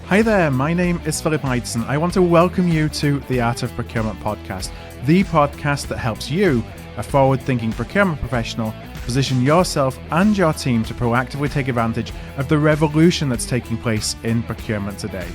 Hi there, my name is Philip Ideson. I want to welcome you to the Art of Procurement podcast, the podcast that helps you, a forward-thinking procurement professional, position yourself and your team to proactively take advantage of the revolution that's taking place in procurement today.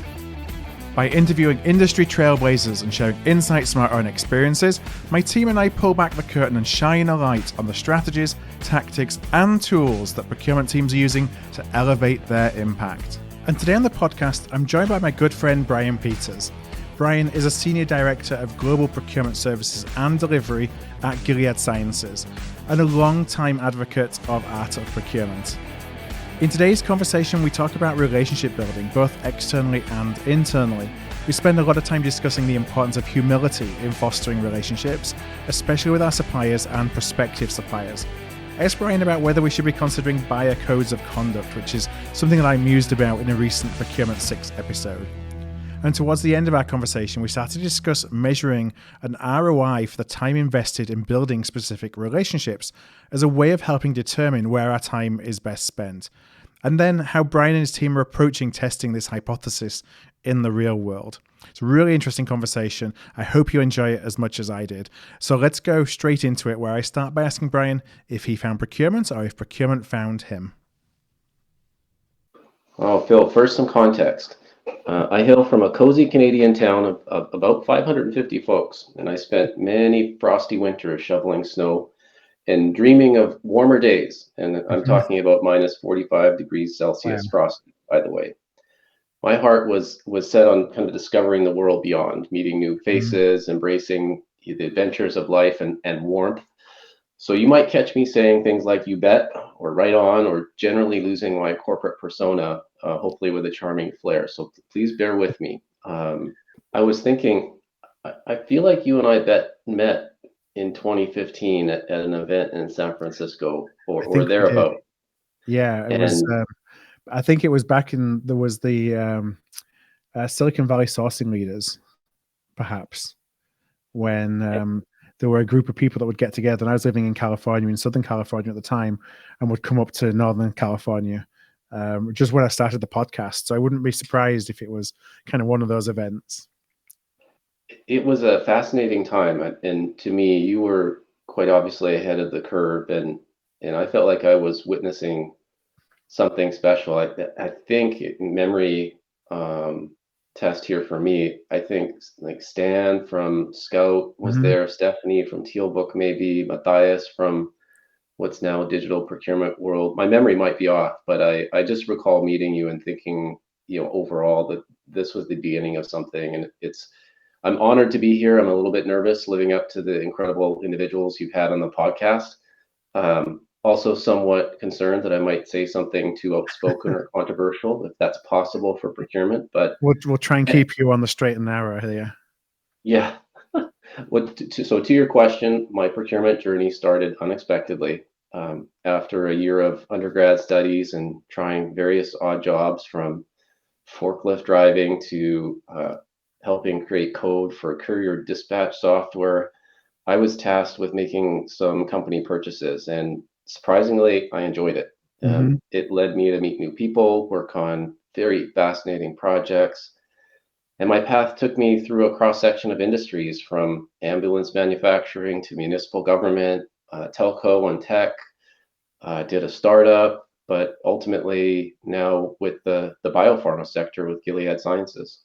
By interviewing industry trailblazers and sharing insights from our own experiences, my team and I pull back the curtain and shine a light on the strategies, tactics, and tools that procurement teams are using to elevate their impact. And today on the podcast, I'm joined by my good friend Brian Peters. Brian is a Senior Director of Global Procurement Services and Delivery at Gilead Sciences, and a long-time advocate of Art of Procurement. In today's conversation, we talk about relationship building, both externally and internally. We spend a lot of time discussing the importance of humility in fostering relationships, especially with our suppliers and prospective suppliers. I asked Brian about whether we should be considering buyer codes of conduct, which is something that I mused about in a recent Procurement 6 episode. And towards the end of our conversation, we started to discuss measuring an ROI for the time invested in building specific relationships as a way of helping determine where our time is best spent. And then how Brian and his team are approaching testing this hypothesis in the real world. It's a really interesting conversation. I hope you enjoy it as much as I did. So let's go straight into it, where I start by asking Brian if he found procurement or if procurement found him. Oh, Phil, first some context. I hail from a cozy Canadian town of about 550 folks, and I spent many frosty winters shoveling snow and dreaming of warmer days. And I'm talking about minus 45 degrees Celsius frosty, by the way. My heart was set on kind of discovering the world beyond, meeting new faces, embracing the adventures of life and warmth. So you might catch me saying things like "you bet" or "right on," or generally losing my corporate persona, hopefully with a charming flair. So please bear with me. I was thinking, I feel like you and I met in 2015 at an event in San Francisco or thereabout. Yeah, it was. I think it was back in, there was the Silicon Valley sourcing leaders, perhaps, when there were a group of people that would get together. And I was living in California, in Southern California at the time, and would come up to Northern California, just when I started the podcast. So I wouldn't be surprised if it was kind of one of those events. It was a fascinating time. And to me, you were quite obviously ahead of the curve. And I felt like I was witnessing something special. I think memory test here for me. I think like Stan from Scout was there, Stephanie from Tealbook, maybe Matthias from what's now Digital Procurement World. My memory might be off, but I just recall meeting you and thinking, overall that this was the beginning of something. And I'm honored to be here. I'm a little bit nervous living up to the incredible individuals you've had on the podcast. Also somewhat concerned that I might say something too outspoken or controversial, if that's possible for procurement. But we'll try and keep you on the straight and narrow here. Yeah. So to your question, my procurement journey started unexpectedly. After a year of undergrad studies and trying various odd jobs, from forklift driving to helping create code for courier dispatch software, I was tasked with making some company purchases, and surprisingly, I enjoyed it. It led me to meet new people, work on very fascinating projects, and my path took me through a cross-section of industries, from ambulance manufacturing to municipal government, telco and tech. Did a startup, but ultimately now with the biopharma sector with Gilead Sciences.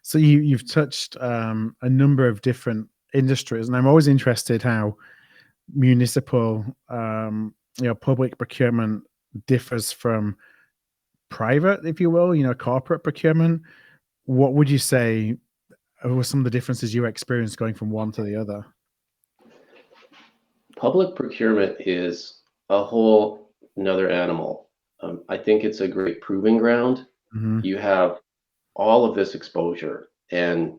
So you've touched a number of different industries, and I'm always interested how municipal, public procurement differs from private, if you will, corporate procurement. What would you say were some of the differences you experienced going from one to the other? Public procurement is a whole another animal. I think it's a great proving ground. You have all of this exposure, and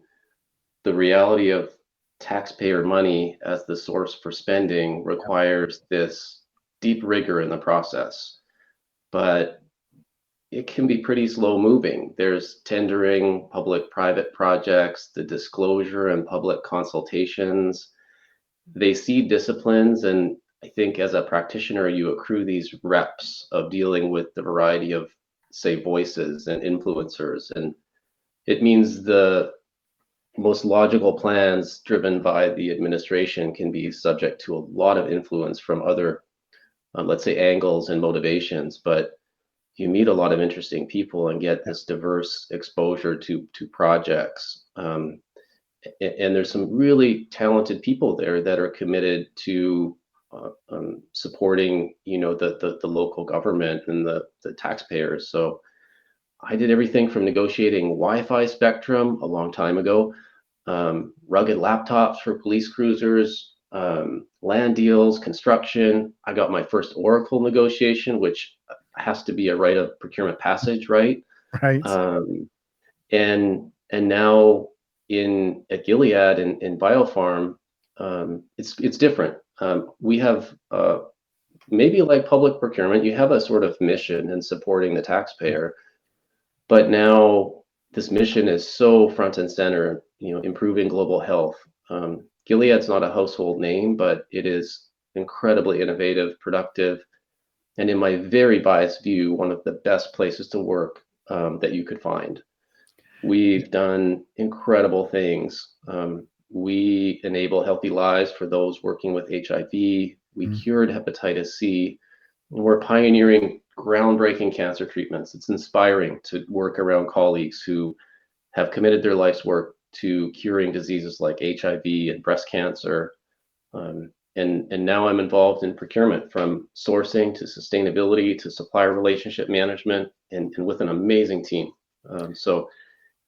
the reality of taxpayer money as the source for spending requires this deep rigor in the process. But it can be pretty slow moving. There's tendering, public-private projects, the disclosure and public consultations. They seed disciplines, and I think as a practitioner, you accrue these reps of dealing with the variety of say, voices and influencers. And it means the most logical plans driven by the administration can be subject to a lot of influence from other, let's say, angles and motivations. But you meet a lot of interesting people and get this diverse exposure to projects. And there's some really talented people there that are committed to supporting, the local government and the taxpayers. So I did everything from negotiating Wi-Fi spectrum a long time ago, rugged laptops for police cruisers, land deals, construction. I got my first Oracle negotiation, which has to be a rite of procurement passage, right? Right. And now at Gilead in Biopharm, it's different. We have maybe like public procurement, you have a sort of mission in supporting the taxpayer, but now this mission is so front and center, improving global health. Gilead's not a household name, but it is incredibly innovative, productive, and in my very biased view, one of the best places to work that you could find. We've done incredible things. We enable healthy lives for those working with HIV. We cured hepatitis C. We're pioneering groundbreaking cancer treatments. It's inspiring to work around colleagues who have committed their life's work to curing diseases like HIV and breast cancer. And now I'm involved in procurement, from sourcing to sustainability to supplier relationship management, and with an amazing team. So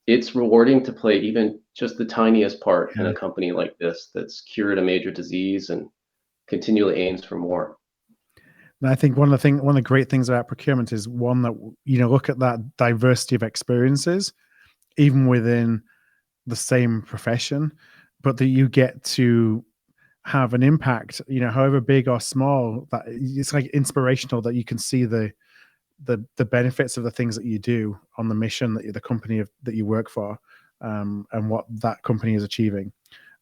it's rewarding to play even just the tiniest part in a company like this that's cured a major disease and continually aims for more. And I think one of the great things about procurement is, one, that look at that diversity of experiences, even within the same profession, but that you get to have an impact, however big or small. That it's like inspirational that you can see the benefits of the things that you do on the mission that the company that you work for, and what that company is achieving.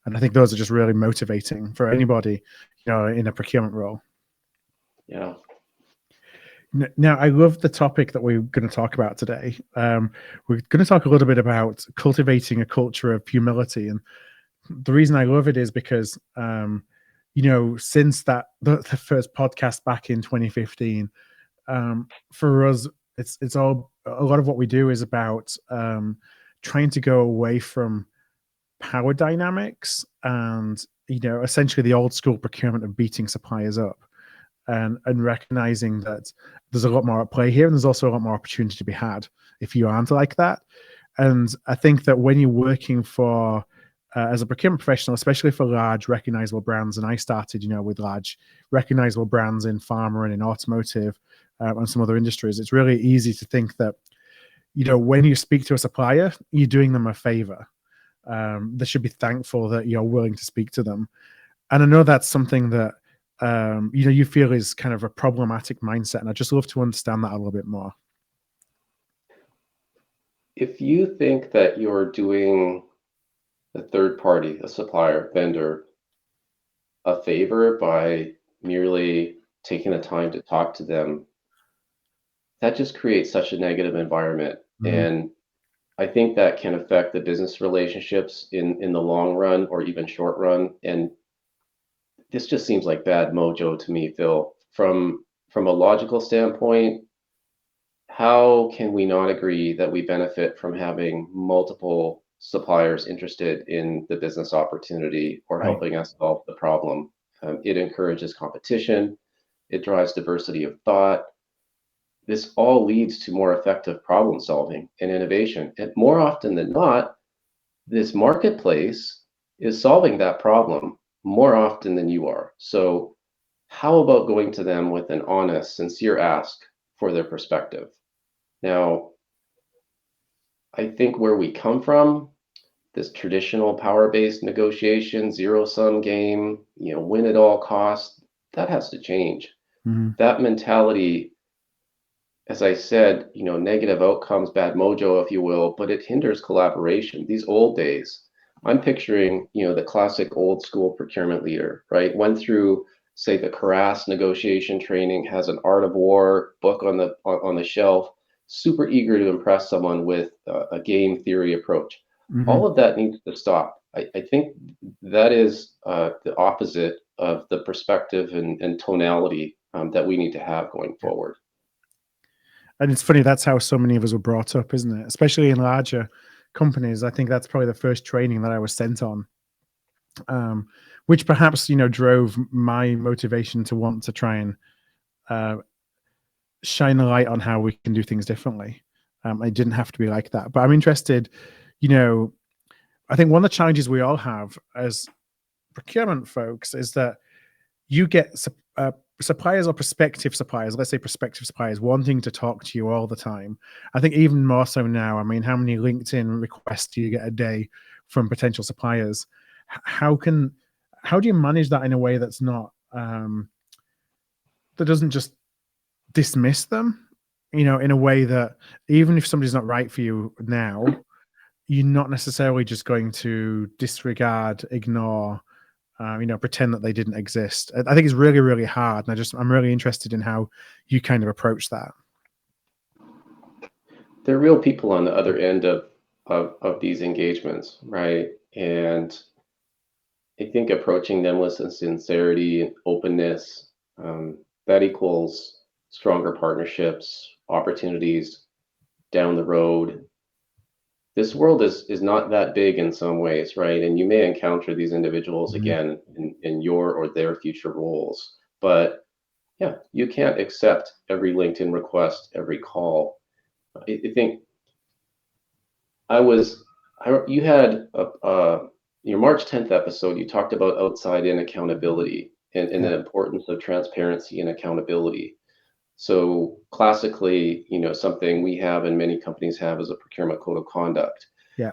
And I think those are just really motivating for anybody, in a procurement role. Yeah. Now, I love the topic that we're going to talk about today. We're going to talk a little bit about cultivating a culture of humility. And the reason I love it is because, since the first podcast back in 2015, for us, it's all, a lot of what we do is about trying to go away from power dynamics and essentially the old school procurement of beating suppliers up, and recognizing that there's a lot more at play here, and there's also a lot more opportunity to be had if you aren't like that. And I think that when you're working for as a procurement professional, especially for large recognizable brands, and I started with large recognizable brands in pharma and in automotive, and some other industries, it's really easy to think that when you speak to a supplier, you're doing them a favor. They should be thankful that you're willing to speak to them. And I know that's something that you feel is kind of a problematic mindset, and I'd just love to understand that a little bit more. If you think that you're doing a third party, a supplier, vendor, a favor by merely taking the time to talk to them, that just creates such a negative environment. And I think that can affect the business relationships in the long run or even short run. And this just seems like bad mojo to me, Phil. From a logical standpoint, how can we not agree that we benefit from having multiple suppliers interested in the business opportunity or helping us solve the problem? It encourages competition. It drives diversity of thought. This all leads to more effective problem solving and innovation. And more often than not, this marketplace is solving that problem more often than you are. So how about going to them with an honest, sincere ask for their perspective? Now, I think where we come from, this traditional power-based negotiation, zero-sum game, win at all costs, that has to change. That mentality, as I said, negative outcomes, bad mojo, if you will, but it hinders collaboration. These old days, I'm picturing, the classic old school procurement leader, right? Went through, say, the Carras negotiation training, has an Art of War book on the shelf, super eager to impress someone with a game theory approach. Mm-hmm. All of that needs to stop. I think that is the opposite of the perspective and tonality that we need to have going forward. And it's funny, that's how so many of us were brought up, isn't it? Especially in larger companies. I think that's probably the first training that I was sent on, which perhaps, drove my motivation to want to try and shine a light on how we can do things differently. It didn't have to be like that. But I'm interested, I think one of the challenges we all have as procurement folks is that you get suppliers or prospective suppliers, let's say prospective suppliers, wanting to talk to you all the time. I think even more so now. I mean, how many LinkedIn requests do you get a day from potential suppliers? How do you manage that in a way that's not that doesn't just dismiss them? In a way that even if somebody's not right for you now, you're not necessarily just going to disregard, ignore, pretend that they didn't exist. I think it's really, really hard. And I'm really interested in how you kind of approach that. There are real people on the other end of these engagements, right? And I think approaching them with some sincerity and openness, that equals stronger partnerships, opportunities down the road. This world is not that big in some ways, right? And you may encounter these individuals again in your or their future roles. But yeah, you can't accept every LinkedIn request, every call. I think you had your March 10th episode, you talked about outside in accountability and the importance of transparency and accountability. So classically, something we have and many companies have is a procurement code of conduct. Yeah.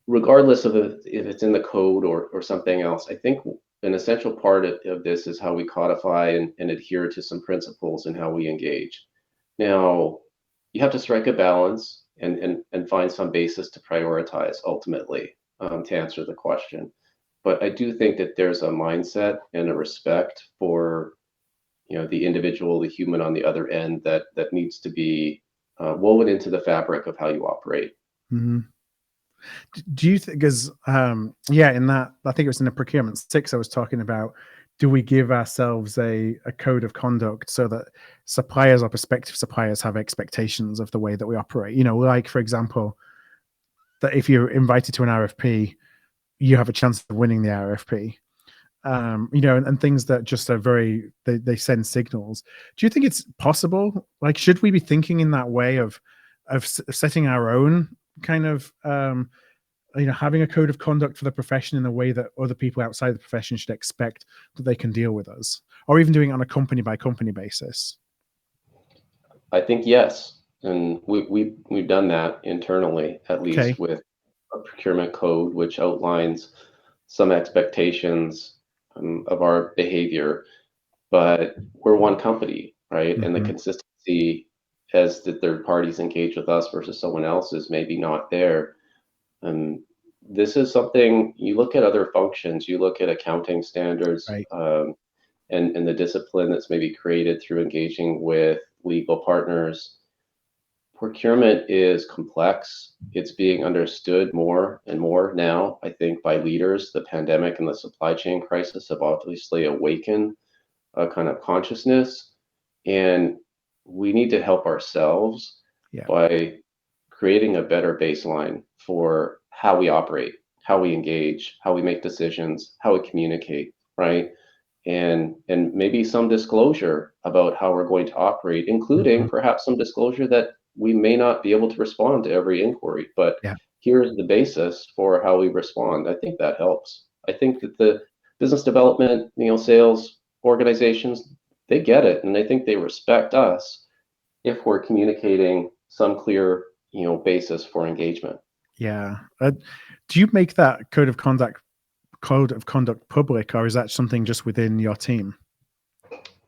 Regardless of if it's in the code or something else, I think an essential part of this is how we codify and adhere to some principles in how we engage. Now, you have to strike a balance and find some basis to prioritize ultimately to answer the question. But I do think that there's a mindset and a respect for the individual, the human on the other end that needs to be woven into the fabric of how you operate. Mm-hmm. Do you think, because in that, I think it was in the Procurement 6 I was talking about, do we give ourselves a code of conduct so that suppliers or prospective suppliers have expectations of the way that we operate? Like, for example, that if you're invited to an RFP, you have a chance of winning the RFP. And things that just are they send signals. Do you think it's possible? Like, should we be thinking in that way of setting our own kind of, having a code of conduct for the profession in a way that other people outside the profession should expect that they can deal with us, or even doing it on a company by company basis? I think yes, and we've done that internally, at least with a procurement code, which outlines some expectations of our behavior. But we're one company, right? Mm-hmm. And the consistency as the third parties engage with us versus someone else is maybe not there. And this is something you look at other functions, you look at accounting standards, Right. and the discipline that's maybe created through engaging with legal partners. Procurement is complex. It's being understood more and more now, I think, by leaders. The pandemic and the supply chain crisis have obviously awakened a kind of consciousness, and we need to help ourselves by creating a better baseline for how we operate, how we engage, how we make decisions, how we communicate, right? And maybe some disclosure about how we're going to operate, including perhaps some disclosure that we may not be able to respond to every inquiry, but here's the basis for how we respond. I think that helps. I think that the business development, sales organizations, they get it, and I think they respect us if we're communicating some clear, basis for engagement. Yeah. Do you make that code of conduct public, or is that something just within your team?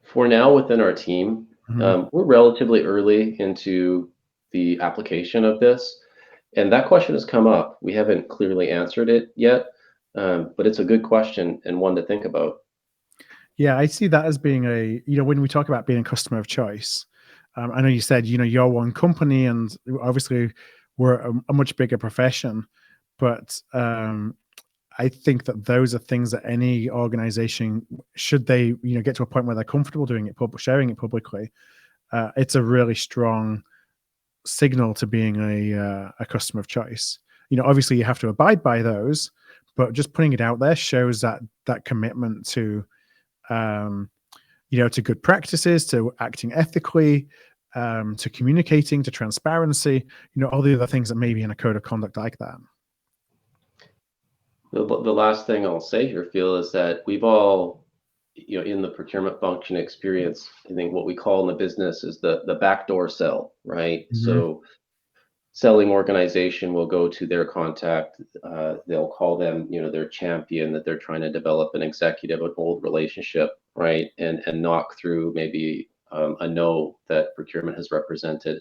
For now, within our team, we're relatively early into the application of this, and that question has come up. We haven't clearly answered it yet, but it's a good question and one to think about. Yeah, I see that as being when we talk about being a customer of choice, I know you said, you're one company, and obviously we're a much bigger profession, but I think that those are things that any organization, should they, get to a point where they're comfortable doing it, sharing it publicly, it's a really strong signal to being a customer of choice. Obviously you have to abide by those, but just putting it out there shows that commitment to, to good practices, to acting ethically, to communicating, to transparency, all the other things that may be in a code of conduct like that. The last thing I'll say here, Phil, is that we've all, in the procurement function experience, I think what we call in the business is the backdoor sell, right? Mm-hmm. So selling organization will go to their contact. They'll call them, their champion that they're trying to develop an executive, an old relationship, right? And knock through maybe a no that procurement has represented.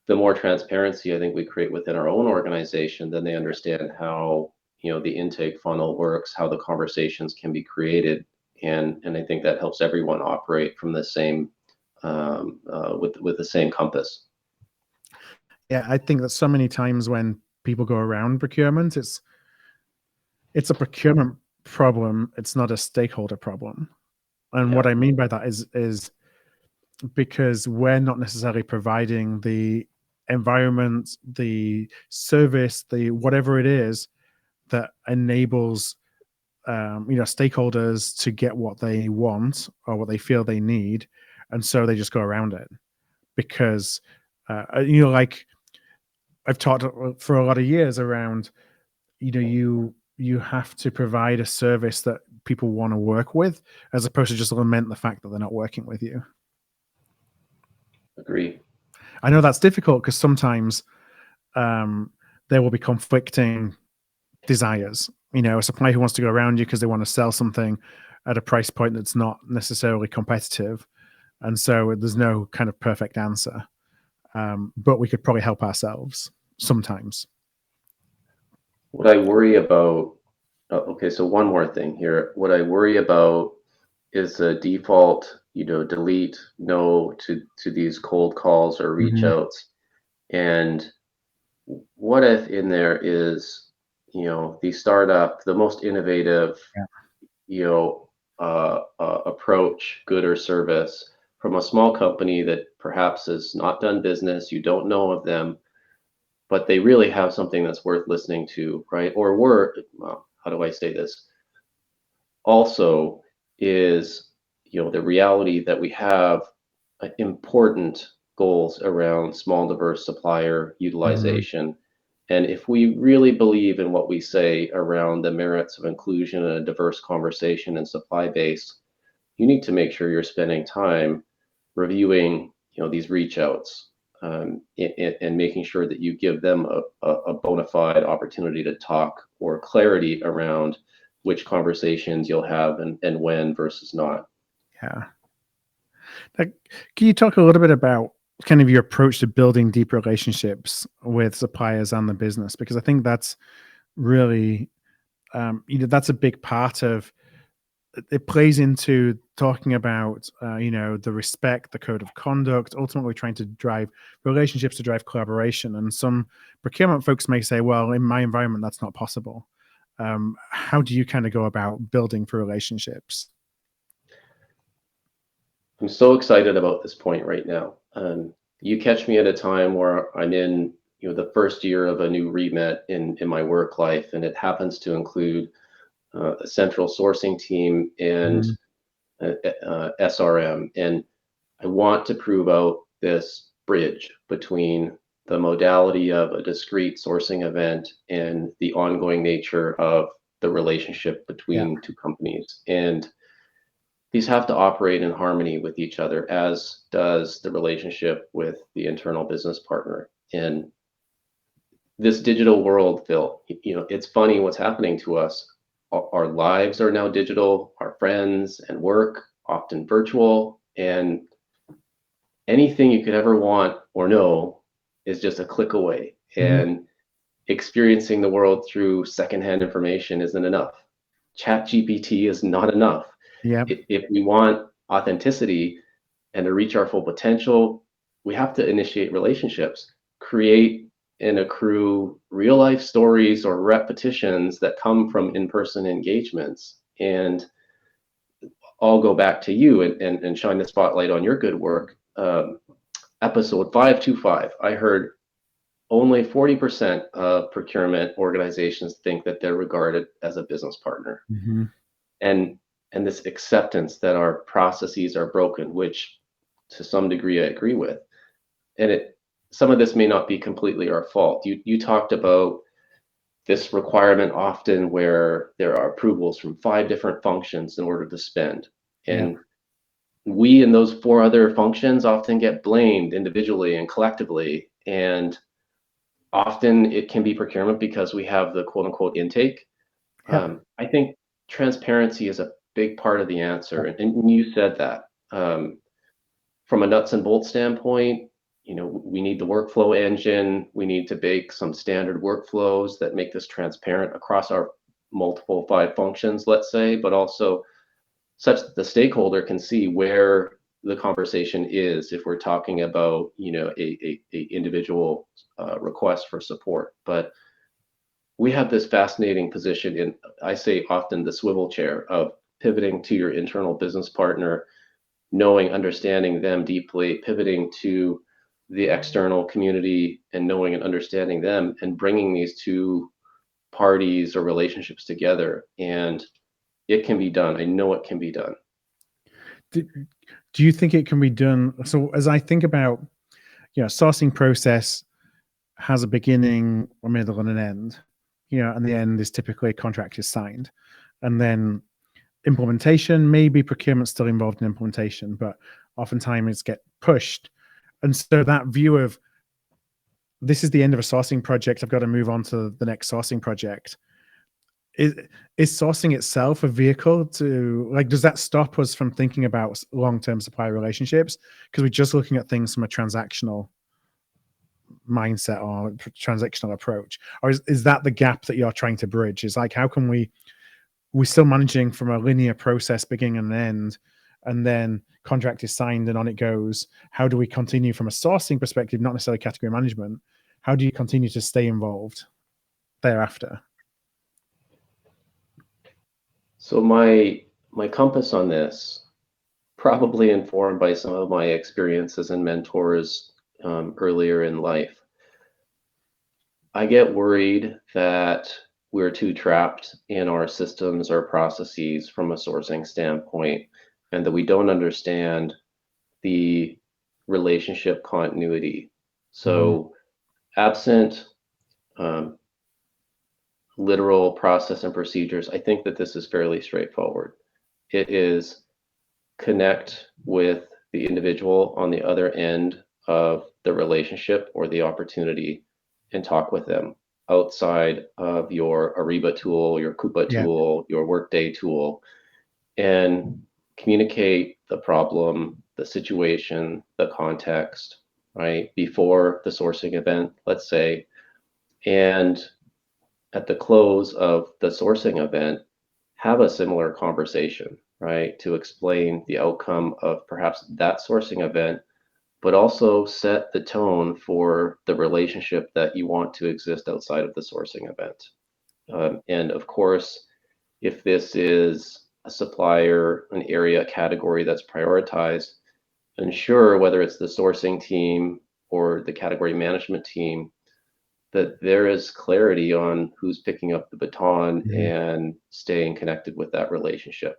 The more transparency I think we create within our own organization, then they understand how, the intake funnel works, how the conversations can be created. And I think that helps everyone operate from the same, with the same compass. Yeah, I think that so many times when people go around procurement, it's a procurement problem. It's not a stakeholder problem. And what I mean by that is because we're not necessarily providing the environment, the service, the whatever it is that enables stakeholders to get what they want or what they feel they need, and so they just go around it because like I've talked for a lot of years around, you have to provide a service that people want to work with, as opposed to just lament the fact that they're not working with you. Agree. I know that's difficult because sometimes there will be conflicting desires. A supplier who wants to go around you because they want to sell something at a price point that's not necessarily competitive, and so there's no kind of perfect answer. But we could probably help ourselves sometimes. What I worry about, okay, so one more thing here. What I worry about is the default, delete no to these cold calls or reach outs. And what if in there is, the startup, the most innovative, approach, good or service from a small company that perhaps has not done business, you don't know of them, but they really have something that's worth listening to, right? Or well, how do I say this? Also is, the reality that we have important goals around small, diverse supplier utilization. And if we really believe in what we say around the merits of inclusion and a diverse conversation and supply base, you need to make sure you're spending time reviewing, these reach outs, and making sure that you give them a bona fide opportunity to talk, or clarity around which conversations you'll have and when versus not. Yeah. Can you talk a little bit about kind of your approach to building deep relationships with suppliers and the business? Because I think that's really, that's a big part of it. Plays into talking about, the respect, the code of conduct, ultimately trying to drive relationships, to drive collaboration. And some procurement folks may say, well, in my environment, that's not possible. How do you kind of go about building for relationships? I'm so excited about this point right now. You catch me at a time where I'm in, the first year of a new remit in my work life, and it happens to include a central sourcing team and SRM. And I want to prove out this bridge between the modality of a discrete sourcing event and the ongoing nature of the relationship between two companies. And these have to operate in harmony with each other, as does the relationship with the internal business partner. In this digital world, Phil, it's funny what's happening to us. Our lives are now digital, our friends and work, often virtual, and anything you could ever want or know is just a click away. And experiencing the world through secondhand information isn't enough. ChatGPT is not enough. Yeah. If we want authenticity and to reach our full potential, we have to initiate relationships, create and accrue real life stories or repetitions that come from in-person engagements, and I'll go back to you and shine the spotlight on your good work. Episode 525, I heard only 40% of procurement organizations think that they're regarded as a business partner. Mm-hmm. And this acceptance that our processes are broken, which to some degree I agree with. And some of this may not be completely our fault. You talked about this requirement often where there are approvals from 5 different functions in order to spend. And we and those 4 other functions often get blamed individually and collectively. And often it can be procurement because we have the quote unquote intake. I think transparency is a big part of the answer. And you said that. From a nuts and bolts standpoint, we need the workflow engine. We need to bake some standard workflows that make this transparent across our multiple 5 functions, let's say, but also such that the stakeholder can see where the conversation is if we're talking about, a individual request for support. But we have this fascinating position in, I say often, the swivel chair of pivoting to your internal business partner, knowing, understanding them deeply, pivoting to the external community and knowing and understanding them, and bringing these 2 parties or relationships together. And it can be done. I know it can be done. Do you think it can be done? So as I think about, sourcing process has a beginning, a middle, and an end, and the end is typically a contract is signed. And then implementation, maybe procurement's still involved in implementation, but oftentimes it's get pushed. And so that view of this is the end of a sourcing project, I've got to move on to the next sourcing project. Is sourcing itself a vehicle to, does that stop us from thinking about long-term supplier relationships? Because we're just looking at things from a transactional mindset or transactional approach. Or is that the gap that you're trying to bridge? Is how can we're still managing from a linear process, beginning and end, and then contract is signed and on it goes. How do we continue from a sourcing perspective, not necessarily category management? How do you continue to stay involved thereafter? So my compass on this, probably informed by some of my experiences and mentors earlier in life. I get worried that we're too trapped in our systems or processes from a sourcing standpoint, and that we don't understand the relationship continuity. So absent literal process and procedures, I think that this is fairly straightforward. It is connect with the individual on the other end of the relationship or the opportunity and talk with them outside of your Ariba tool, your Coupa tool, your Workday tool, and communicate the problem, the situation, the context, right, before the sourcing event, let's say, and at the close of the sourcing event, have a similar conversation, right, to explain the outcome of perhaps that sourcing event, but also set the tone for the relationship that you want to exist outside of the sourcing event. And of course, if this is a supplier, an area, a category that's prioritized, ensure whether it's the sourcing team or the category management team, that there is clarity on who's picking up the baton and staying connected with that relationship.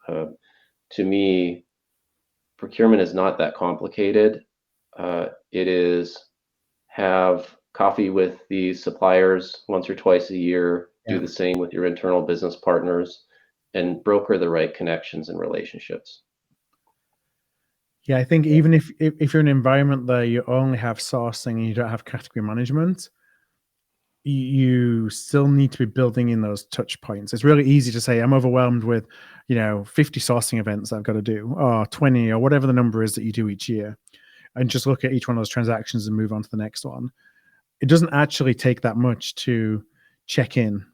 To me, procurement is not that complicated. It is have coffee with the suppliers once or twice a year, do the same with your internal business partners, and broker the right connections and relationships. Yeah, I think even if you're in an environment that you only have sourcing and you don't have category management, you still need to be building in those touch points. It's really easy to say, I'm overwhelmed with, 50 sourcing events I've got to do, or 20, or whatever the number is that you do each year, and just look at each one of those transactions and move on to the next one. It doesn't actually take that much to check in,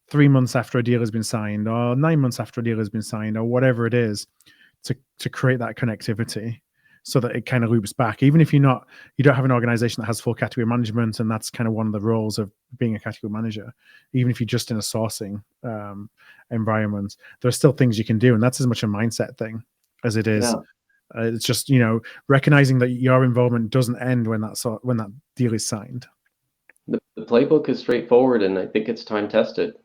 3 months after a deal has been signed, or 9 months after a deal has been signed, or whatever it is, to create that connectivity. so that it kind of loops back. Even if you don't have an organization that has full category management, and that's kind of one of the roles of being a category manager. Even if you're just in a sourcing environment, there are still things you can do, and that's as much a mindset thing as it is. Yeah. It's just recognizing that your involvement doesn't end when that deal is signed. The playbook is straightforward, and I think it's time tested.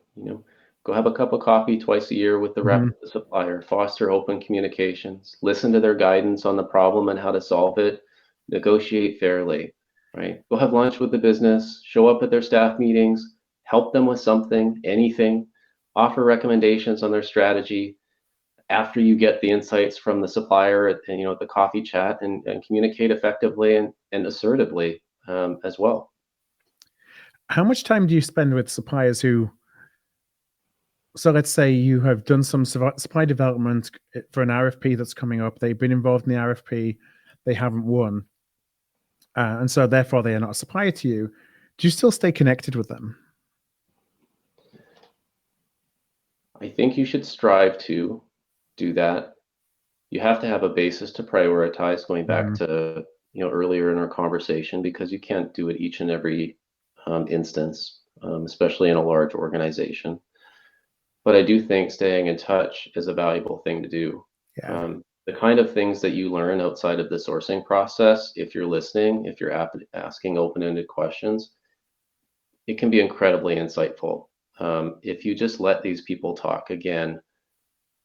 Go have a cup of coffee twice a year with the rep of the supplier, foster open communications, listen to their guidance on the problem and how to solve it, negotiate fairly, right? Go have lunch with the business, show up at their staff meetings, help them with something, anything, offer recommendations on their strategy after you get the insights from the supplier at the coffee chat, and communicate effectively and assertively as well. How much time do you spend with suppliers who, so let's say you have done some supply development for an RFP that's coming up, they've been involved in the RFP, they haven't won, and so therefore they are not a supplier to you. Do you still stay connected with them? I think you should strive to do that. You have to have a basis to prioritize, going back to earlier in our conversation, because you can't do it each and every instance, especially in a large organization. But I do think staying in touch is a valuable thing to do. Yeah. The kind of things that you learn outside of the sourcing process, if you're listening, if you're asking open-ended questions, it can be incredibly insightful. If you just let these people talk, again,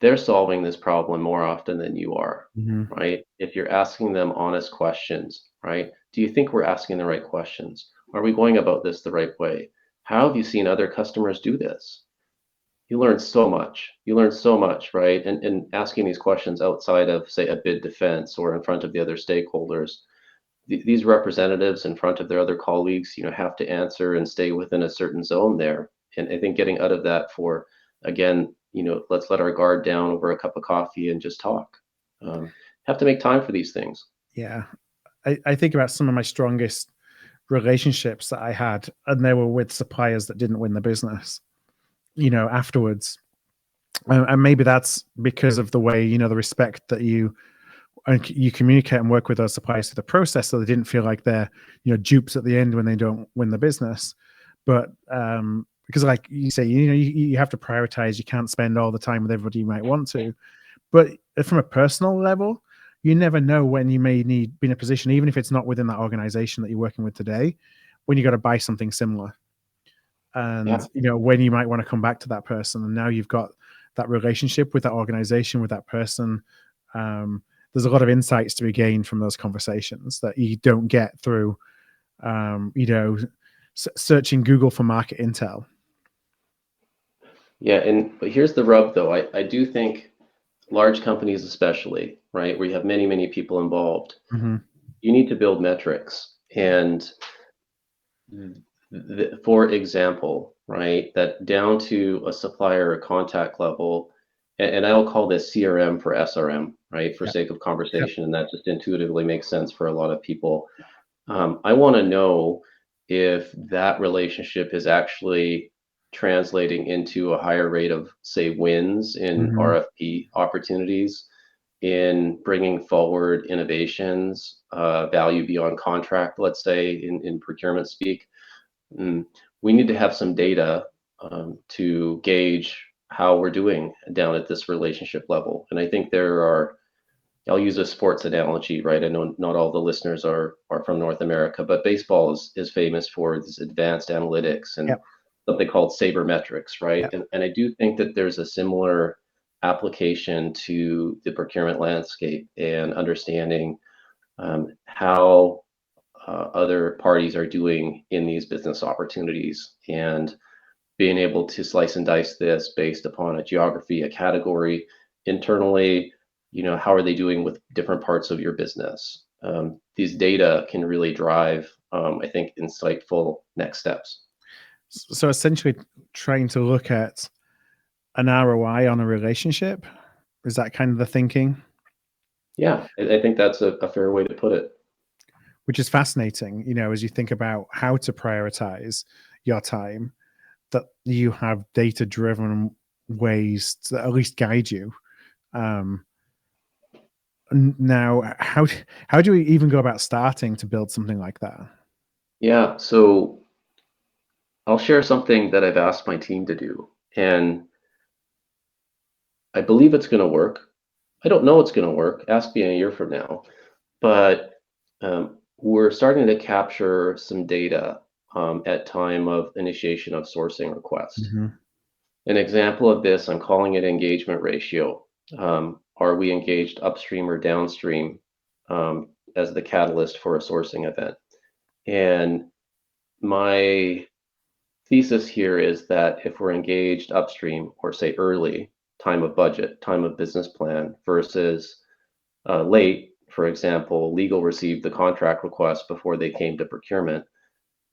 they're solving this problem more often than you are, right? If you're asking them honest questions, right? Do you think we're asking the right questions? Are we going about this the right way? How have you seen other customers do this? You learn so much. Right? And asking these questions outside of, say, a bid defense or in front of the other stakeholders, these representatives in front of their other colleagues, have to answer and stay within a certain zone there. And I think getting out of that for, again, let's let our guard down over a cup of coffee and just talk. Have to make time for these things. Yeah. I think about some of my strongest relationships that I had, and they were with suppliers that didn't win the business, afterwards. And maybe that's because of the way, the respect that you communicate and work with those suppliers through the process, so they didn't feel like they're, dupes at the end when they don't win the business. But because, like you say, you have to prioritize. You can't spend all the time with everybody you might want to. But from a personal level, you never know when you may be in a position, even if it's not within that organization that you're working with today, when you got to buy something similar. And, when you might want to come back to that person. And now you've got that relationship with that organization, with that person. There's a lot of insights to be gained from those conversations that you don't get through, searching Google for market intel. Yeah, but here's the rub, though. I do think large companies especially, right, where you have many, many people involved, you need to build metrics. And for example, right, that down to a supplier contact level, and I'll call this CRM for SRM, right, for sake of conversation, and that just intuitively makes sense for a lot of people. I want to know if that relationship is actually translating into a higher rate of, say, wins in RFP opportunities, in bringing forward innovations, value beyond contract, let's say, in procurement speak. We need to have some data to gauge how we're doing down at this relationship level. And I think I'll use a sports analogy, right? I know not all the listeners are from North America, but baseball is famous for this advanced analytics and something called sabermetrics, right? And I do think that there's a similar application to the procurement landscape and understanding how other parties are doing in these business opportunities, and being able to slice and dice this based upon a geography, a category, internally, how are they doing with different parts of your business? These data can really drive, I think, insightful next steps. So essentially trying to look at an ROI on a relationship, is that kind of the thinking? Yeah, I think that's a fair way to put it. Which is fascinating, as you think about how to prioritize your time, that you have data-driven ways to at least guide you. Now, how do we even go about starting to build something like that? Yeah, so I'll share something that I've asked my team to do, and I believe it's going to work. I don't know it's going to work. Ask me a year from now. But we're starting to capture some data at time of initiation of sourcing request. Mm-hmm. An example of this, I'm calling it engagement ratio. Are we engaged upstream or downstream as the catalyst for a sourcing event? And my thesis here is that if we're engaged upstream, or say early, time of budget, time of business plan, versus late, for example, legal received the contract request before they came to procurement,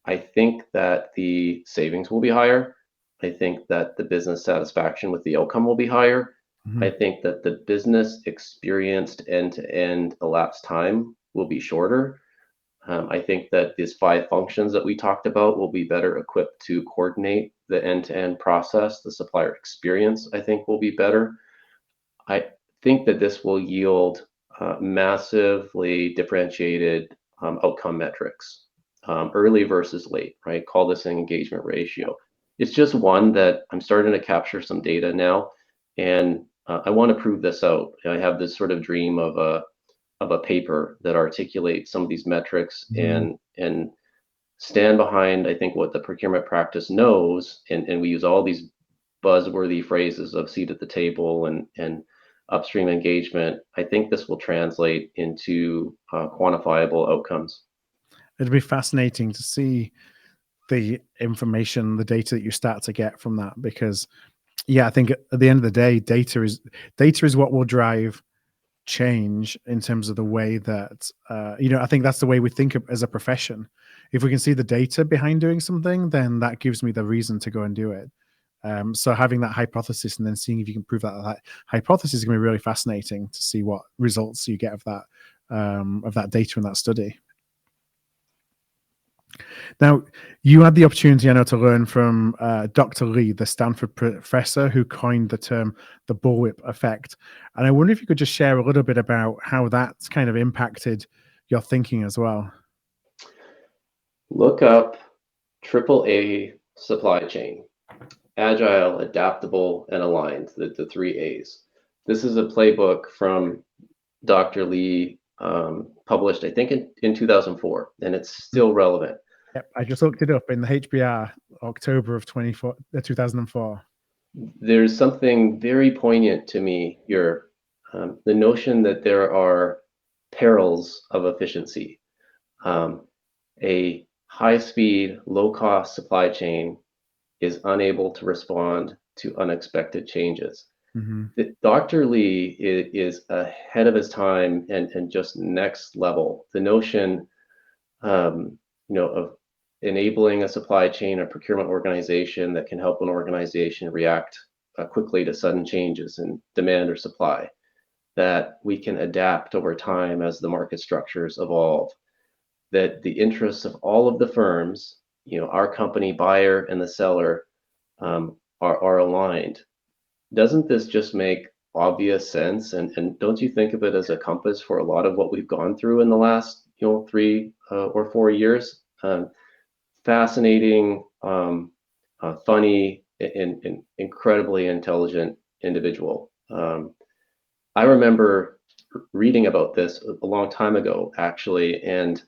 I think that the savings will be higher. I think that the business satisfaction with the outcome will be higher. Mm-hmm. I think that the business experienced end-to-end elapsed time will be shorter. I think that these 5 functions that we talked about will be better equipped to coordinate the end-to-end process. The supplier experience, I think, will be better. I think that this will yield massively differentiated outcome metrics, early versus late, right? Call this an engagement ratio. It's just one that I'm starting to capture some data now, and I want to prove this out. I have this sort of dream of a paper that articulates some of these metrics Mm-hmm. and stand behind, I think, what the procurement practice knows, and we use all these buzzworthy phrases of seat at the table and upstream engagement. I think this will translate into quantifiable outcomes. It'd be fascinating to see the information, the data that you start to get from that, because yeah, I think at the end of the day, data is what will drive change in terms of the way that I think that's the way we think of as a profession. If we can see the data behind doing something, then that gives me the reason to go and do it. So having that hypothesis and then seeing if you can prove that hypothesis is going to be really fascinating to see what results you get of that data in that study. Now, you had the opportunity, I know, to learn from Dr. Lee, the Stanford professor who coined the term the bullwhip effect. And I wonder if you could just share a little bit about how that's kind of impacted your thinking as well. Look up AAA supply chain: agile, adaptable, and aligned, the 3 A's. This is a playbook from Dr. Lee, published, I think, in 2004, and it's still relevant. Yep, I just looked it up in the HBR, October of 2004. There's something very poignant to me here, the notion that there are perils of efficiency. A high-speed, low-cost supply chain is unable to respond to unexpected changes. Mm-hmm. Dr. Lee is ahead of his time and just next level. The notion, of enabling a supply chain or procurement organization that can help an organization react quickly to sudden changes in demand or supply, that we can adapt over time as the market structures evolve, that the interests of all of the firms, our company, buyer, and the seller, are aligned. Doesn't this just make obvious sense? And don't you think of it as a compass for a lot of what we've gone through in the last 3 or 4 years? Fascinating, funny, and incredibly intelligent individual. I remember reading about this a long time ago, actually, and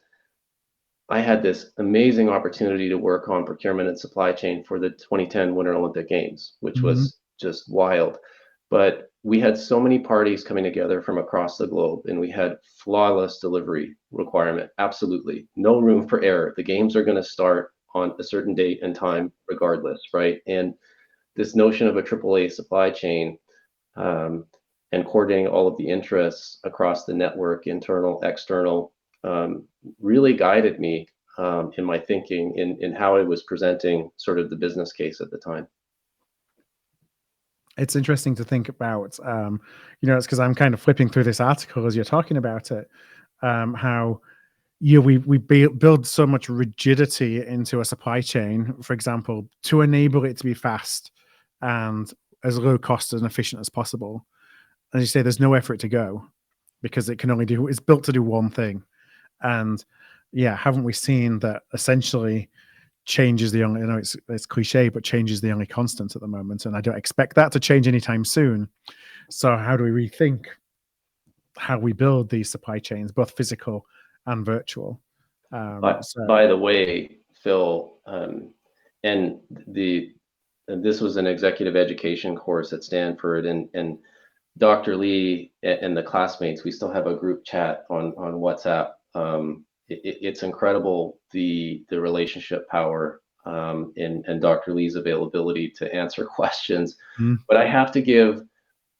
I had this amazing opportunity to work on procurement and supply chain for the 2010 Winter Olympic Games, which Mm-hmm. was just wild. But we had so many parties coming together from across the globe, and we had flawless delivery requirement. Absolutely no room for error. The games are going to start on a certain date and time regardless, right? And this notion of a AAA supply chain, and coordinating all of the interests across the network, internal, external, really guided me in my thinking in how I was presenting sort of the business case at the time. It's interesting to think about, it's because I'm kind of flipping through this article as you're talking about it, how we build so much rigidity into a supply chain, for example, to enable it to be fast and as low cost and efficient as possible. As you say, there's nowhere for it to go. because it's built to do one thing. And yeah, haven't we seen that essentially change is the only, it's cliche, but change is the only constant at the moment. And I don't expect that to change anytime soon. So how do we rethink how we build these supply chains, both physical and virtual? By the way, Phil, and this was an executive education course at Stanford, and Dr. Lee and the classmates, we still have a group chat on WhatsApp. It's incredible the relationship power and Dr. Lee's availability to answer questions. But I have to give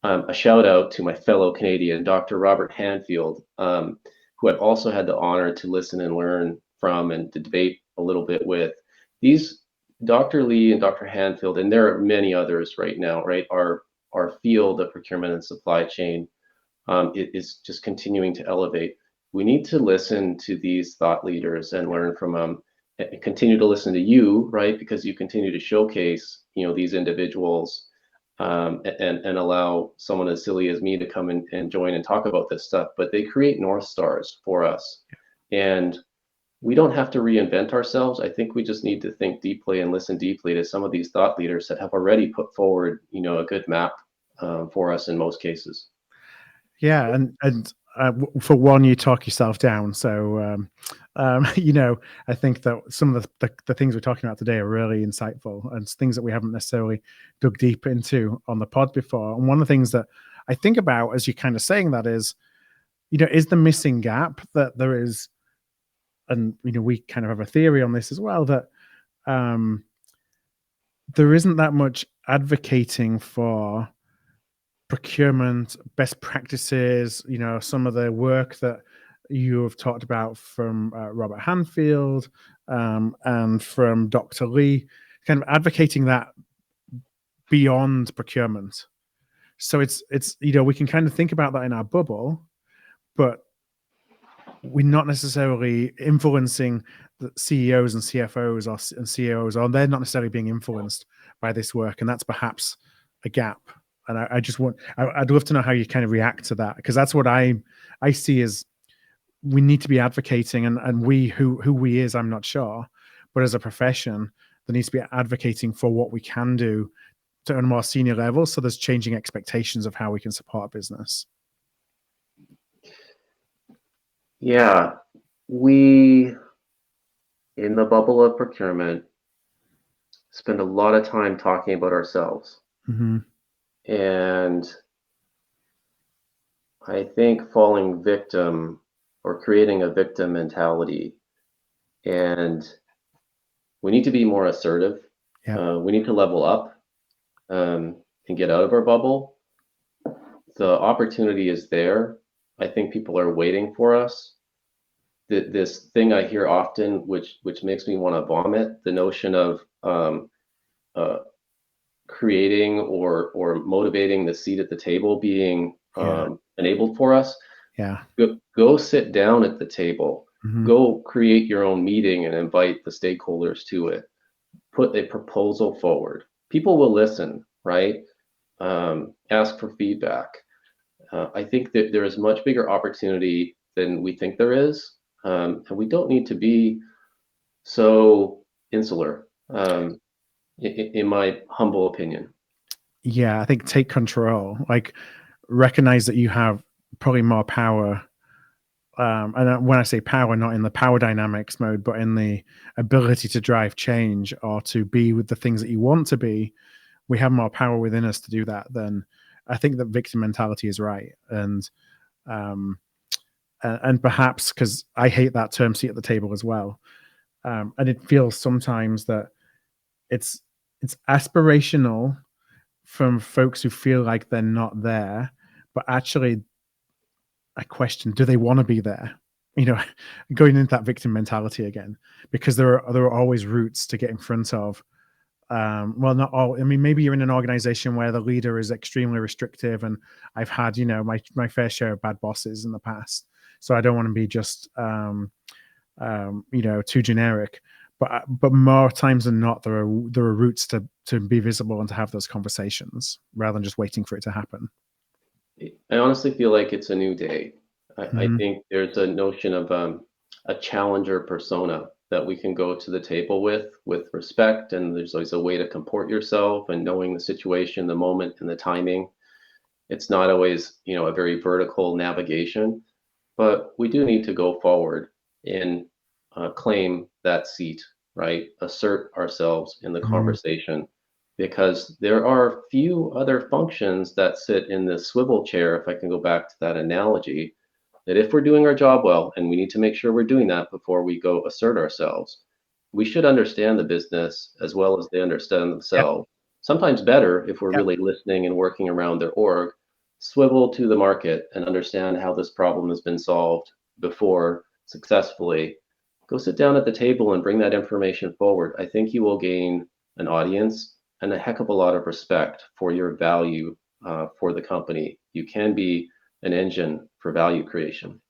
a shout out to my fellow Canadian, Dr. Robert Hanfield, who I've also had the honor to listen and learn from and to debate a little bit with. These Dr. Lee and Dr. Hanfield, and there are many others right now, right? Our field of procurement and supply chain is just continuing to elevate. We need to listen to these thought leaders and learn from them, and continue to listen to you, right? Because you continue to showcase, these individuals, and allow someone as silly as me to come and join and talk about this stuff. But they create North Stars for us. And we don't have to reinvent ourselves. I think we just need to think deeply and listen deeply to some of these thought leaders that have already put forward, a good map for us in most cases. Yeah, and for one, you talk yourself down. So, I think that some of the things we're talking about today are really insightful and things that we haven't necessarily dug deep into on the pod before. And one of the things that I think about as you're kind of saying that is, is the missing gap that there is, and we kind of have a theory on this as well, that there isn't that much advocating for procurement best practices, some of the work that you have talked about from Robert Hanfield and from Dr. Lee, kind of advocating that beyond procurement. So it's we can kind of think about that in our bubble, but we're not necessarily influencing the CEOs and CFOs and CEOs, or they're not necessarily being influenced by this work, and that's perhaps a gap. And I'd love to know how you kind of react to that, because that's what I see as we need to be advocating, and who we is, I'm not sure, but as a profession, there needs to be advocating for what we can do to a more senior level. So there's changing expectations of how we can support business. Yeah, we, in the bubble of procurement, spend a lot of time talking about ourselves. Mm-hmm. And I think falling victim or creating a victim mentality, and we need to be more assertive. Yeah. We need to level up and get out of our bubble. The opportunity is there. I think people are waiting for us. This thing I hear often, which makes me want to vomit, the notion of creating or motivating the seat at the table being enabled for us. Yeah. Go sit down at the table. Mm-hmm. Go create your own meeting and invite the stakeholders to it. Put a proposal forward. People will listen, right? Ask for feedback. I think that there is much bigger opportunity than we think there is. And we don't need to be so insular, in my humble opinion. Yeah, I think take control. Like, recognize that you have probably more power. And when I say power, not in the power dynamics mode, but in the ability to drive change or to be with the things that you want to be, we have more power within us to do that. Then I think that victim mentality is right. And perhaps, because I hate that term, seat at the table as well. And it feels sometimes that it's aspirational from folks who feel like they're not there, but actually I question, do they want to be there? Going into that victim mentality again, because there are always routes to get in front of. Well, not all. I mean, maybe you're in an organization where the leader is extremely restrictive, and I've had, my fair share of bad bosses in the past. So I don't want to be just, too generic. But more times than not, there are routes to be visible and to have those conversations rather than just waiting for it to happen. I honestly feel like it's a new day. I think there's a notion of a challenger persona that we can go to the table with respect, and there's always a way to comport yourself and knowing the situation, the moment, and the timing. It's not always, a very vertical navigation, but we do need to go forward and claim that seat, right? Assert ourselves in the conversation, because there are few other functions that sit in this swivel chair, if I can go back to that analogy, that if we're doing our job well, and we need to make sure we're doing that before we go assert ourselves, we should understand the business as well as they understand themselves. Sometimes better if we're really listening and working around their org, swivel to the market and understand how this problem has been solved before successfully. Go sit down at the table and bring that information forward. I think you will gain an audience and a heck of a lot of respect for your value for the company. You can be an engine for value creation.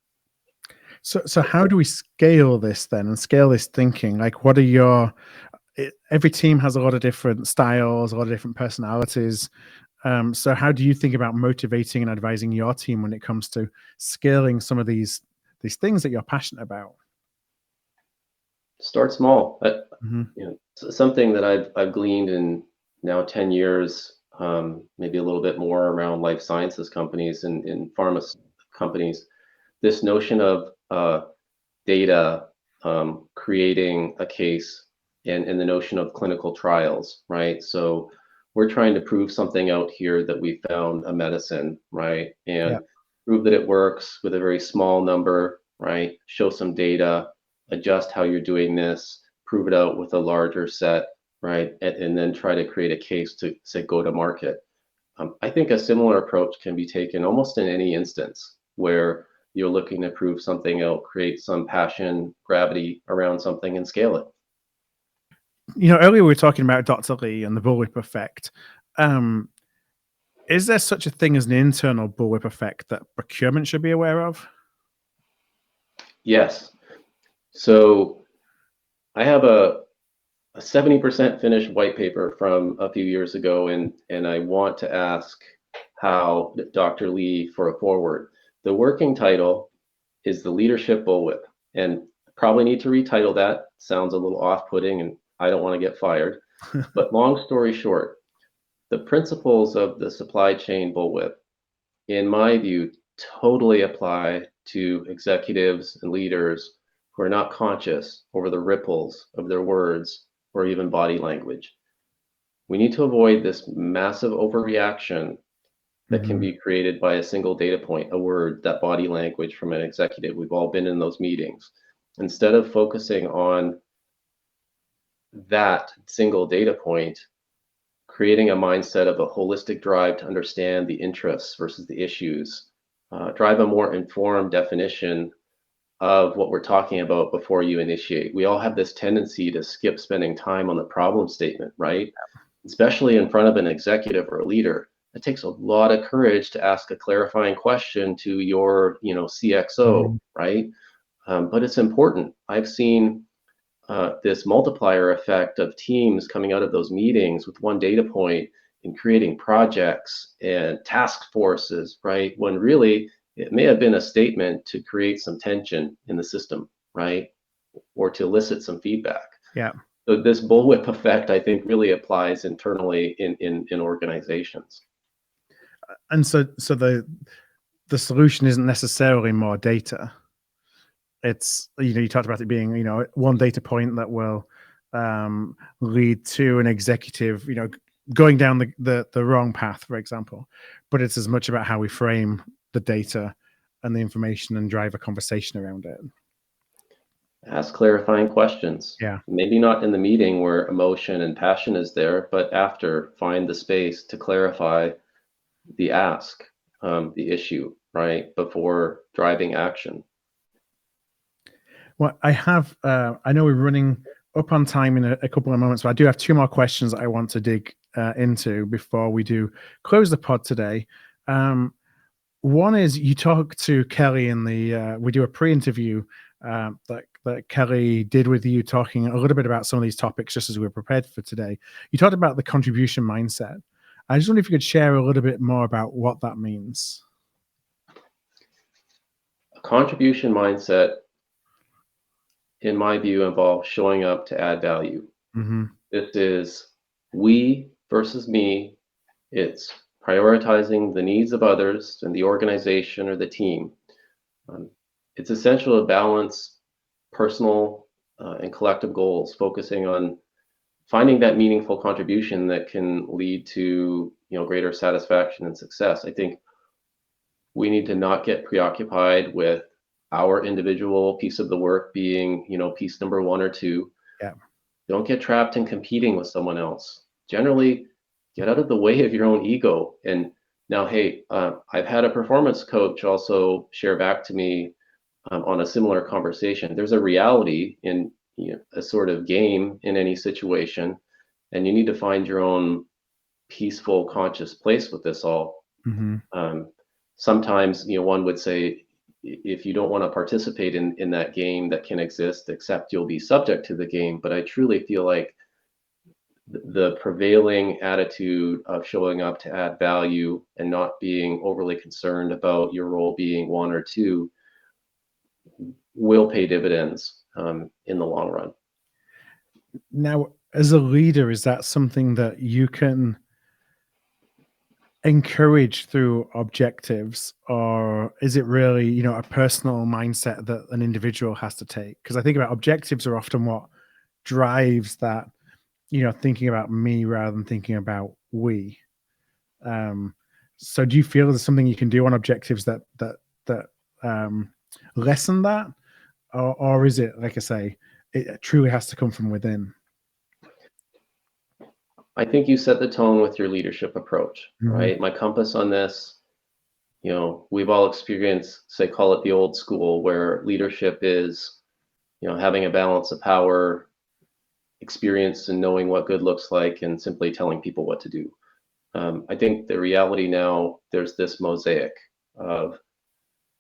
So how do we scale this then, and scale this thinking? Like, what are every team has a lot of different styles, a lot of different personalities. So how do you think about motivating and advising your team when it comes to scaling some of these things that you're passionate about? Start small. Something that I've gleaned in now 10 years, maybe a little bit more around life sciences companies and in pharma companies, this notion of data creating a case and the notion of clinical trials, right? So we're trying to prove something out here that we found a medicine, right? And prove that it works with a very small number, right? Show some data, adjust how you're doing this, prove it out with a larger set, right? And then try to create a case to say go to market. I think a similar approach can be taken almost in any instance where you're looking to prove something out, create some passion, gravity around something, and scale it. Earlier we were talking about Dr. Lee and the bullwhip effect. Is there such a thing as an internal bullwhip effect that procurement should be aware of? Yes. So I have a 70% finished white paper from a few years ago, and I want to ask how Dr. Lee for a forward. The working title is the leadership bullwhip, and probably need to retitle that. Sounds a little off-putting, and I don't want to get fired. But long story short, the principles of the supply chain bullwhip, in my view, totally apply to executives and leaders who are not conscious over the ripples of their words or even body language. We need to avoid this massive overreaction that can be created by a single data point, a word, that body language from an executive. We've all been in those meetings. Instead of focusing on that single data point, creating a mindset of a holistic drive to understand the interests versus the issues, drive a more informed definition of what we're talking about before you initiate. We all have this tendency to skip spending time on the problem statement, right? Especially in front of an executive or a leader. It takes a lot of courage to ask a clarifying question to your, CXO, right? But it's important. I've seen this multiplier effect of teams coming out of those meetings with one data point and creating projects and task forces, right? When really it may have been a statement to create some tension in the system, right? Or to elicit some feedback. Yeah. So this bullwhip effect, I think, really applies internally in organizations. And so the solution isn't necessarily more data. It's, you talked about it being, one data point that will lead to an executive, going down the wrong path, for example. But it's as much about how we frame the data and the information and drive a conversation around it. Ask clarifying questions. Yeah. Maybe not in the meeting where emotion and passion is there, but after, find the space to clarify the ask, the issue, right, before driving action. Well, I know we're running up on time in a couple of moments, but I do have two more questions that I want to dig into before we do close the pod today. One is, you talk to Kelly in we do a pre-interview that Kelly did with you, talking a little bit about some of these topics just as we were prepared for today. You talked about the contribution mindset. I just wonder if you could share a little bit more about what that means. contribution mindset, in my view, involves showing up to add value. Mm-hmm. This is we versus me. It's prioritizing the needs of others and the organization or the team. It's essential to balance personal and collective goals, focusing on finding that meaningful contribution that can lead to greater satisfaction and success. I think we need to not get preoccupied with our individual piece of the work being piece number one or two. Yeah. Don't get trapped in competing with someone else. Generally, get out of the way of your own ego. And now, hey, I've had a performance coach also share back to me on a similar conversation. There's a reality in a sort of game in any situation, and you need to find your own peaceful, conscious place with this all. Mm-hmm. Sometimes, one would say, if you don't want to participate in that game that can exist, except you'll be subject to the game. But I truly feel like the prevailing attitude of showing up to add value and not being overly concerned about your role being one or two will pay dividends in the long run. Now, as a leader, is that something that you can encourage through objectives, or is it really a personal mindset that an individual has to take? Because I think about objectives are often what drives that thinking about me rather than thinking about we. So do you feel there's something you can do on objectives that lessen that, or is it, like I say, it truly has to come from within? I think you set the tone with your leadership approach, Mm-hmm. right? My compass on this, we've all experienced, say, call it the old school, where leadership is, having a balance of power, experience and knowing what good looks like, and simply telling people what to do. I think the reality now, there's this mosaic of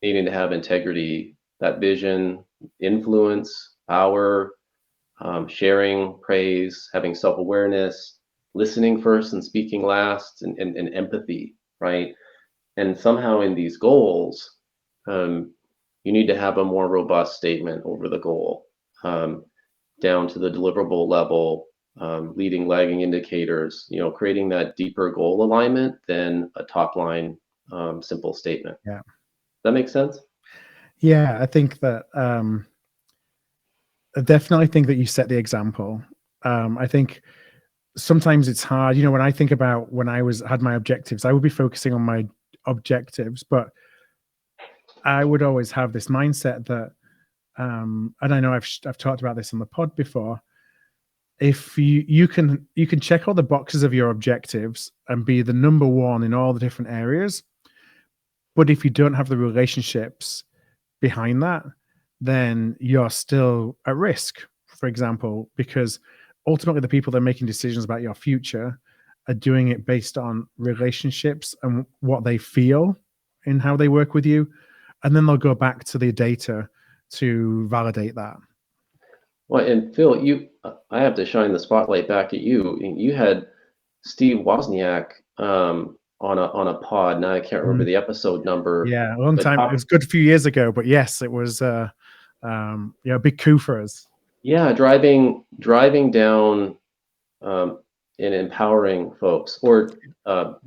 needing to have integrity, that vision, influence, power, sharing, praise, having self-awareness, listening first and speaking last, and empathy, right? And somehow in these goals, you need to have a more robust statement over the goal, down to the deliverable level, leading lagging indicators, creating that deeper goal alignment than a top line simple statement. Yeah. Does that make sense? Yeah, I think that I definitely think that you set the example. I think sometimes it's hard, when I think about when I had my objectives, I would be focusing on my objectives, but I would always have this mindset that, and I know I've talked about this on the pod before. If you can check all the boxes of your objectives and be the number one in all the different areas, but if you don't have the relationships behind that, then you're still at risk, for example, because ultimately the people that are making decisions about your future are doing it based on relationships and what they feel in how they work with you. And then they'll go back to the data to validate that. Well, and Phil, I have to shine the spotlight back at you. You had Steve Wozniak on a pod. Now I can't remember the episode number. Yeah, a long time. It was good a few years ago, but yes, it was a big coup for us. Yeah, driving down and empowering folks, or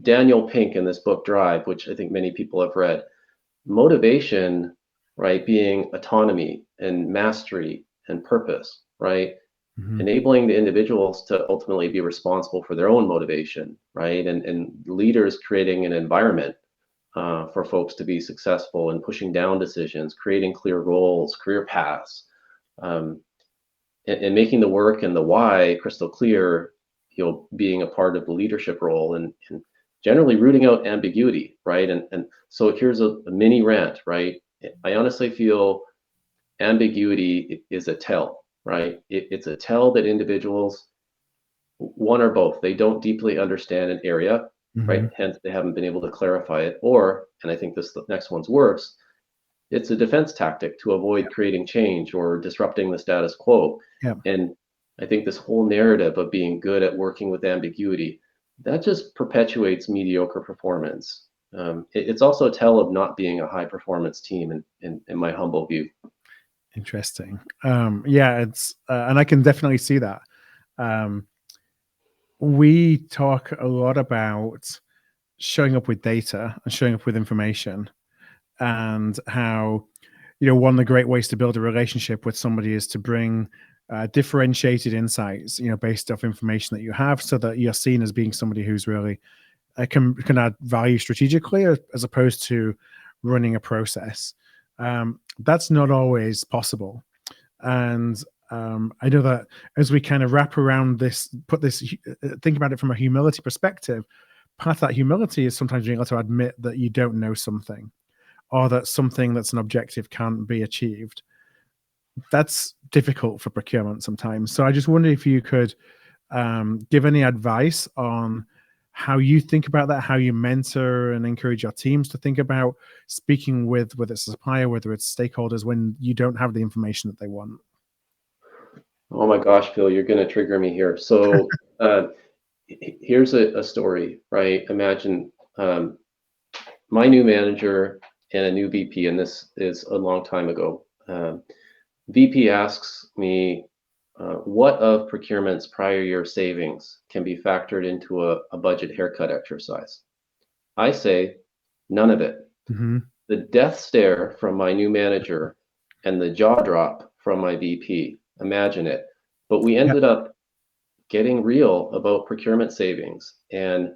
Daniel Pink in this book Drive, which I think many people have read. Motivation, right, being autonomy and mastery and purpose, right? Mm-hmm. Enabling the individuals to ultimately be responsible for their own motivation, right? And leaders creating an environment for folks to be successful and pushing down decisions, creating clear roles, career paths, and making the work and the why crystal clear, being a part of the leadership role, and generally rooting out ambiguity, right? And so here's a mini rant, right? I honestly feel ambiguity is a tell, right? It's a tell that individuals, one or both, they don't deeply understand an area, right? Hence, they haven't been able to clarify it. Or, and I think the next one's worse, it's a defense tactic to avoid creating change or disrupting the status quo. Yeah. And I think this whole narrative of being good at working with ambiguity, that just perpetuates mediocre performance. It's also a tell of not being a high performance team, in my humble view. Interesting. Yeah, it's and I can definitely see that. We talk a lot about showing up with data and showing up with information, and how, one of the great ways to build a relationship with somebody is to bring differentiated insights, based off information that you have, so that you're seen as being somebody who's really can add value strategically, as opposed to running a process. That's not always possible. And I know that as we kind of wrap around this, think about it from a humility perspective, part of that humility is sometimes being able to admit that you don't know something, or that something that's an objective can't be achieved. That's difficult for procurement sometimes. So I just wonder if you could give any advice on how you think about that, how you mentor and encourage your teams to think about speaking with, whether it's a supplier, whether it's stakeholders, when you don't have the information that they want. Oh my gosh, Phil, you're going to trigger me here. So here's a story, right? Imagine my new manager and a new VP, and this is a long time ago. VP asks me, what of procurement's prior year savings can be factored into a budget haircut exercise? I say, none of it. Mm-hmm. The death stare from my new manager and the jaw drop from my VP. Imagine it. But we ended up getting real about procurement savings and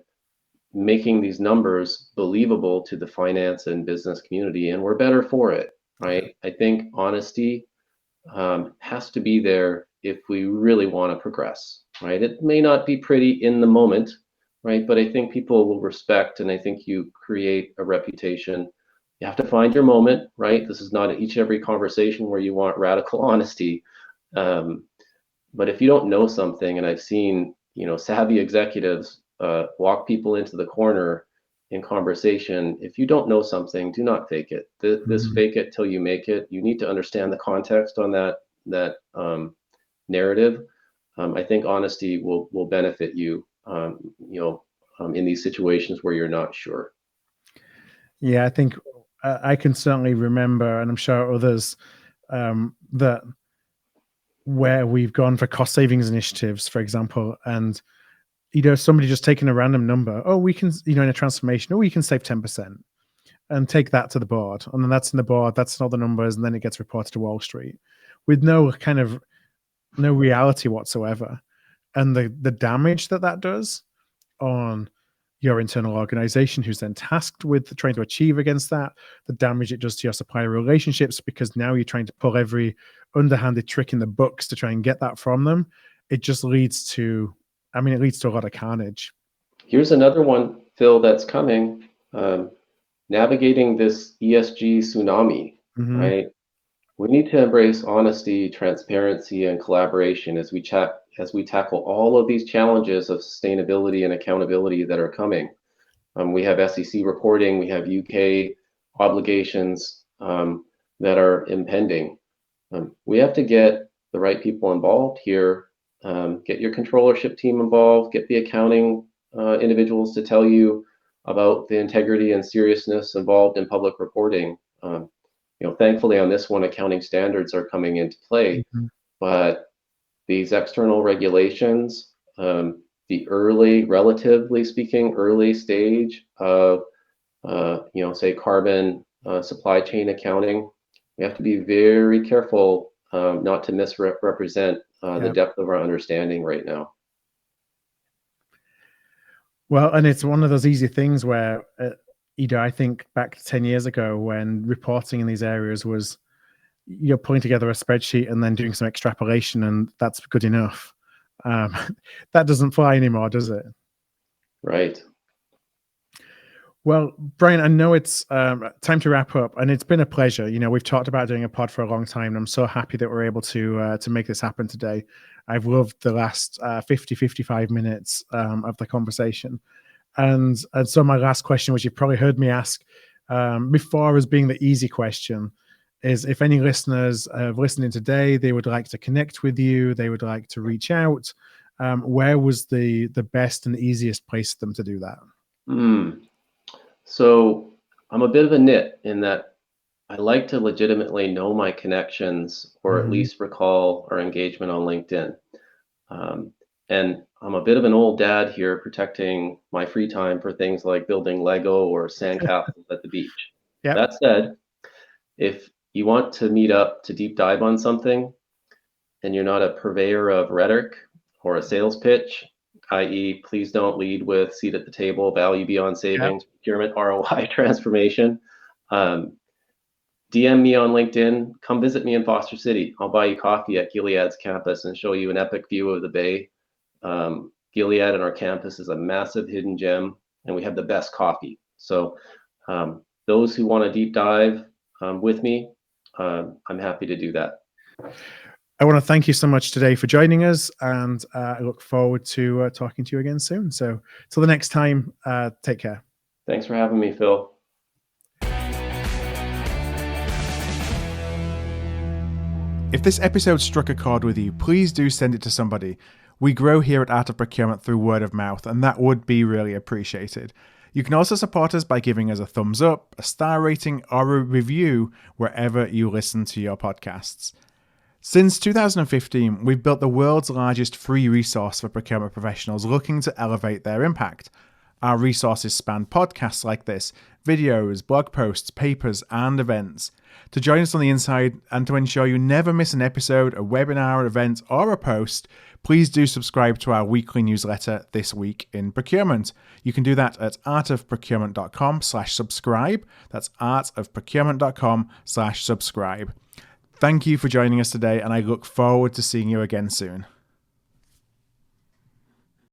making these numbers believable to the finance and business community, and we're better for it, right? I think honesty has to be there if we really want to progress, right? It may not be pretty in the moment, right? But I think people will respect, and I think you create a reputation. You have to find your moment, right? This is not each and every conversation where you want radical honesty. But if you don't know something, and I've seen, savvy executives walk people into the corner in conversation. If you don't know something, do not fake it. This fake it till you make it. You need to understand the context on that narrative. I think honesty will benefit you, in these situations where you're not sure. Yeah, I think I can certainly remember, and I'm sure others, that where we've gone for cost savings initiatives, for example, and somebody just taking a random number. Oh, we can, in a transformation, we can save 10%, and take that to the board, and then that's in the board. That's all the numbers, and then it gets reported to Wall Street with no reality whatsoever, and the damage that does on your internal organization, who's then tasked with trying to achieve against that, the damage it does to your supplier relationships, because now you're trying to pull every underhanded trick in the books to try and get that from them. It just leads to, a lot of carnage. Here's another one, Phil, that's coming. Navigating this ESG tsunami, right? We need to embrace honesty, transparency, and collaboration as we tackle all of these challenges of sustainability and accountability that are coming. We have SEC reporting, we have UK obligations that are impending. We have to get the right people involved here. Get your controllership team involved, get the accounting individuals to tell you about the integrity and seriousness involved in public reporting. Thankfully on this one, accounting standards are coming into play, but these external regulations, the relatively speaking, early stage of, say carbon supply chain accounting, we have to be very careful not to misrepresent the depth of our understanding right now. Well, and it's one of those easy things where, I think back 10 years ago when reporting in these areas was, putting together a spreadsheet and then doing some extrapolation, and that's good enough. That doesn't fly anymore, does it? Right. Well, Brian, I know it's time to wrap up, and it's been a pleasure. We've talked about doing a pod for a long time, and I'm so happy that we're able to make this happen today. I've loved the last 55 minutes of the conversation. And so my last question, which you've probably heard me ask before as being the easy question, is if any listeners have listened in today, they would like to connect with you, they would like to reach out, where was the best and easiest place for them to do that? So I'm a bit of a nit in that I like to legitimately know my connections or at least recall our engagement on LinkedIn. Um, and I'm a bit of an old dad here protecting my free time for things like building Lego or sandcastles at the beach. Yep. That said, if you want to meet up to deep dive on something and you're not a purveyor of rhetoric or a sales pitch, i.e., please don't lead with seat at the table, value beyond Yep. savings, procurement, ROI transformation, DM me on LinkedIn. Come visit me in Foster City. I'll buy you coffee at Gilead's campus and show you an epic view of the bay. Gilead and our campus is a massive hidden gem, and we have the best coffee. So those who want to deep dive with me, I'm happy to do that. I want to thank you so much today for joining us, and I look forward to talking to you again soon. So till the next time, take care. Thanks for having me, Phil. If this episode struck a chord with you, please do send it to somebody. We grow here at Art of Procurement through word of mouth, and that would be really appreciated. You can also support us by giving us a thumbs up, a star rating, or a review wherever you listen to your podcasts. Since 2015, we've built the world's largest free resource for procurement professionals looking to elevate their impact. Our resources span podcasts like this, videos, blog posts, papers, and events. To join us on the inside and to ensure you never miss an episode, a webinar, event, or a post, please do subscribe to our weekly newsletter, This Week in Procurement. You can do that at artofprocurement.com/subscribe. That's artofprocurement.com/subscribe. Thank you for joining us today, and I look forward to seeing you again soon.